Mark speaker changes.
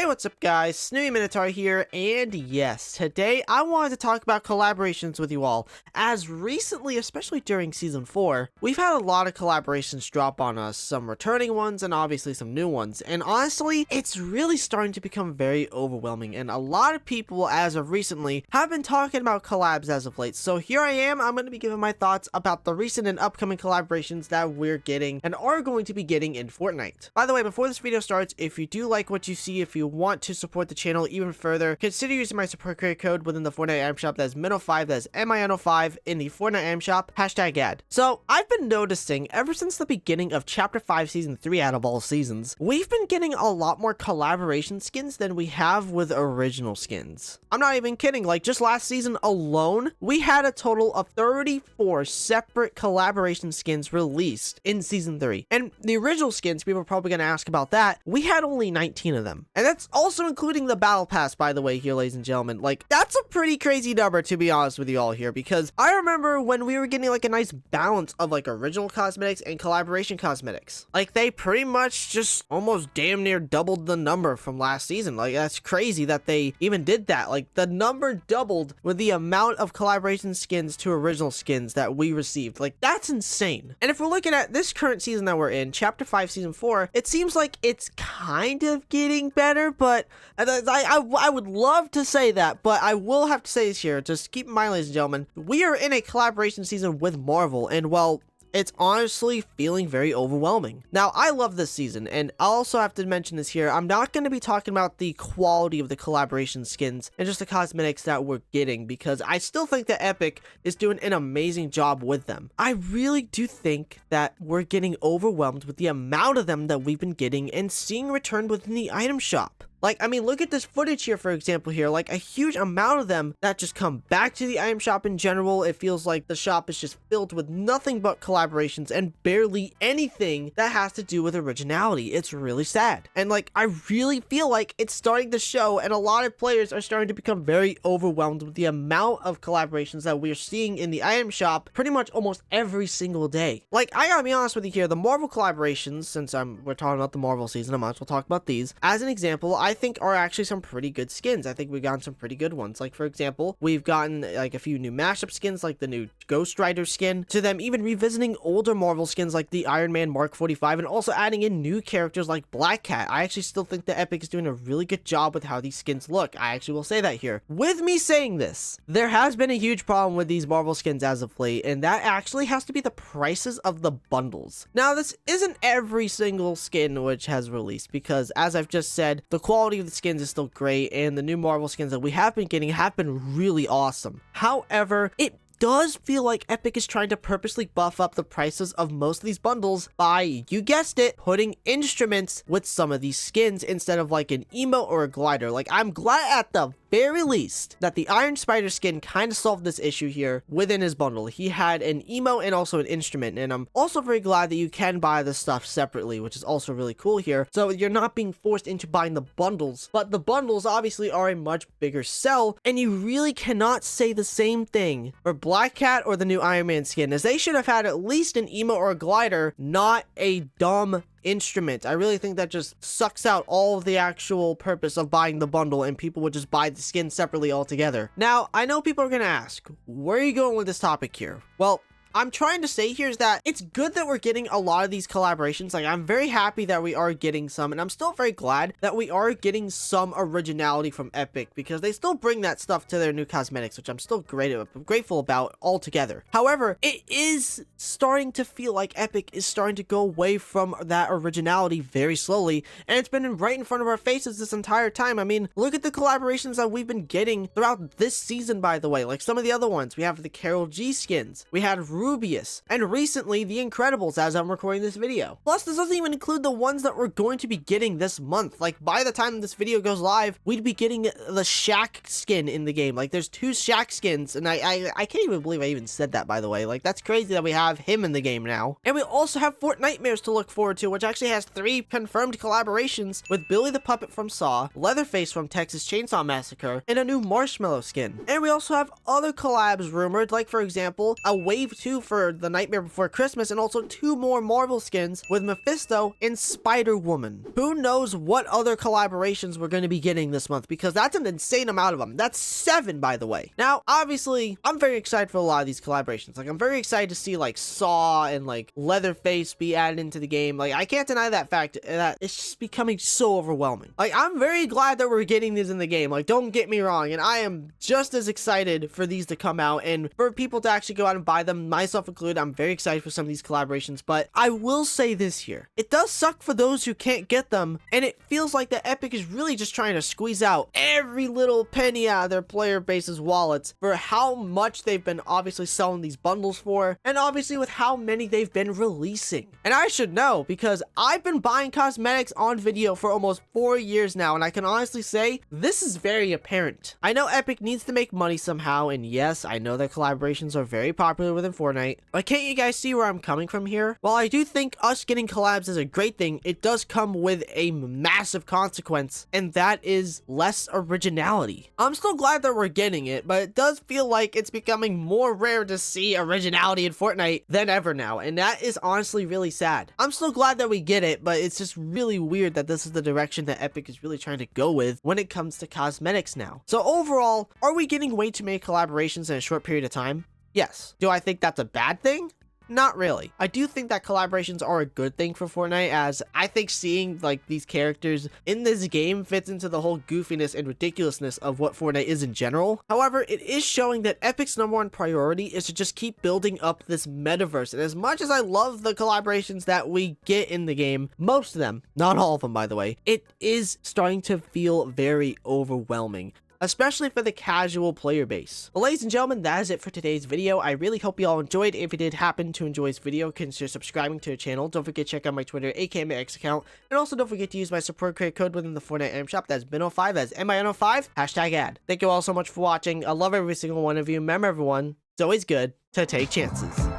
Speaker 1: Hey, what's up guys, Snooty Minotaur here, and yes, today I wanted to talk about collaborations with you all, as recently, especially during Season 4, we've had a lot of collaborations drop on us, some returning ones and obviously some new ones, and honestly, it's really starting to become very overwhelming, and a lot of people, as of recently, have been talking about collabs as of late, so here I am, I'm going to be giving my thoughts about the recent and upcoming collaborations that we're getting, and are going to be getting in Fortnite. By the way, before this video starts, if you do like what you see, if you want to support the channel even further, consider using my support creator code within the Fortnite item shop. That's Mino5, that's MINO5 in the Fortnite item shop, #ad. So I've been noticing ever since the beginning of Chapter 5 Season 3 out of all seasons, we've been getting a lot more collaboration skins than we have with original skins. I'm not even kidding, like just last season alone, we had a total of 34 separate collaboration skins released in Season 3. And the original skins, people are probably going to ask about that, we had only 19 of them. And that's also including the battle pass, by the way, here, ladies and gentlemen. Like, that's a pretty crazy number, to be honest with you all here, because I remember when we were getting like a nice balance of like original cosmetics and collaboration cosmetics. Like, they pretty much just almost damn near doubled the number from last season. Like, that's crazy that they even did that. Like, the number doubled with the amount of collaboration skins to original skins that we received. Like, that's insane. And if we're looking at this current season that we're in, Chapter 5 Season 4, it seems like it's kind of getting better, but I would love to say that, but I will have to say this here. Just keep in mind, ladies and gentlemen, we are in a collaboration season with Marvel, and well, it's honestly feeling very overwhelming. Now, I love this season, and I also have to mention this here. I'm not going to be talking about the quality of the collaboration skins and just the cosmetics that we're getting, because I still think that Epic is doing an amazing job with them. I really do think that we're getting overwhelmed with the amount of them that we've been getting and seeing returned within the item shop. Like, I mean, look at this footage here, for example, here, like a huge amount of them that just come back to the item shop in general. It feels like the shop is just filled with nothing but collaborations and barely anything that has to do with originality. It's really sad. And like, I really feel like it's starting to show, and a lot of players are starting to become very overwhelmed with the amount of collaborations that we're seeing in the item shop pretty much almost every single day. Like, I gotta be honest with you here, the Marvel collaborations, since we're talking about the Marvel season, I might as well talk about these. As an example, I think are actually some pretty good skins. I think we've gotten some pretty good ones. Like, for example, we've gotten like a few new mashup skins, like the new Ghost Rider skin, to them even revisiting older Marvel skins like the Iron Man Mark 45, and also adding in new characters like Black Cat. I actually still think that Epic is doing a really good job with how these skins look. I actually will say that here. With me saying this, there has been a huge problem with these Marvel skins as of late, and that actually has to be the prices of the bundles. Now, this isn't every single skin which has released, because as I've just said, the quality of the skins is still great, and the new Marvel skins that we have been getting have been really awesome. However, it does feel like Epic is trying to purposely buff up the prices of most of these bundles by, you guessed it, putting instruments with some of these skins instead of like an emote or a glider. Like, I'm glad at the very least that the Iron Spider skin kind of solved this issue here within his bundle. He had an emote and also an instrument, and I'm also very glad that you can buy this stuff separately, which is also really cool here. So you're not being forced into buying the bundles, but the bundles obviously are a much bigger sell, and you really cannot say the same thing for Black Cat or the new Iron Man skin, as they should have had at least an emote or a glider, not a dumb instrument. I really think that just sucks out all of the actual purpose of buying the bundle, and people would just buy the skin separately altogether. Now, I know people are gonna ask, where are you going with this topic here? Well, I'm trying to say here is that it's good that we're getting a lot of these collaborations. Like, I'm very happy that we are getting some, and I'm still very glad that we are getting some originality from Epic, because they still bring that stuff to their new cosmetics, which I'm still grateful about altogether. However, it is starting to feel like Epic is starting to go away from that originality very slowly, and it's been right in front of our faces this entire time. I mean, look at the collaborations that we've been getting throughout this season, by the way. Like some of the other ones, we have the Carol G skins, we had Rubius, and recently the Incredibles as I'm recording this video. Plus, this doesn't even include the ones that we're going to be getting this month. Like, by the time this video goes live, we'd be getting the Shaq skin in the game. Like, there's 2 Shaq skins, and I can't even believe I even said that, by the way. Like, that's crazy that we have him in the game now. And we also have Fortnitemares to look forward to, which actually has 3 confirmed collaborations with Billy the Puppet from Saw, Leatherface from Texas Chainsaw Massacre, and a new Marshmallow skin. And we also have other collabs rumored, like, for example, a Wave 2 2 for The Nightmare Before Christmas, and also 2 more Marvel skins with Mephisto and Spider-Woman. Who knows what other collaborations we're going to be getting this month, because that's an insane amount of them. That's 7, by the way. Now, obviously, I'm very excited for a lot of these collaborations. Like, I'm very excited to see, like, Saw and, like, Leatherface be added into the game. Like, I can't deny that fact that it's just becoming so overwhelming. Like, I'm very glad that we're getting these in the game. Like, don't get me wrong, and I am just as excited for these to come out and for people to actually go out and buy them, myself included. I'm very excited for some of these collaborations, but I will say this here. It does suck for those who can't get them, and it feels like that Epic is really just trying to squeeze out every little penny out of their player base's wallets for how much they've been obviously selling these bundles for, and obviously with how many they've been releasing. And I should know, because I've been buying cosmetics on video for almost 4 years now, and I can honestly say this is very apparent. I know Epic needs to make money somehow, and yes, I know their collaborations are very popular within Fortnite, but can't you guys see where I'm coming from here? While I do think us getting collabs is a great thing, it does come with a massive consequence, and that is less originality. I'm still glad that we're getting it, but it does feel like it's becoming more rare to see originality in Fortnite than ever now, and that is honestly really sad. I'm still glad that we get it, but it's just really weird that this is the direction that Epic is really trying to go with when it comes to cosmetics now. So overall, are we getting way too many collaborations in a short period of time? Yes. Do I think that's a bad thing? Not really. I do think that collaborations are a good thing for Fortnite, as I think seeing like these characters in this game fits into the whole goofiness and ridiculousness of what Fortnite is in general. However, it is showing that Epic's #1 priority is to just keep building up this metaverse. And as much as I love the collaborations that we get in the game, most of them, not all of them by the way, it is starting to feel very overwhelming, especially for the casual player base. Well, ladies and gentlemen, that is it for today's video. I really hope you all enjoyed. If you did happen to enjoy this video, consider subscribing to the channel. Don't forget to check out my Twitter, aka my X account, and also don't forget to use my support credit code within the Fortnite item shop. That's BIN05, that's MIN05, #ad. Thank you all so much for watching. I love every single one of you. Remember everyone, it's always good to take chances.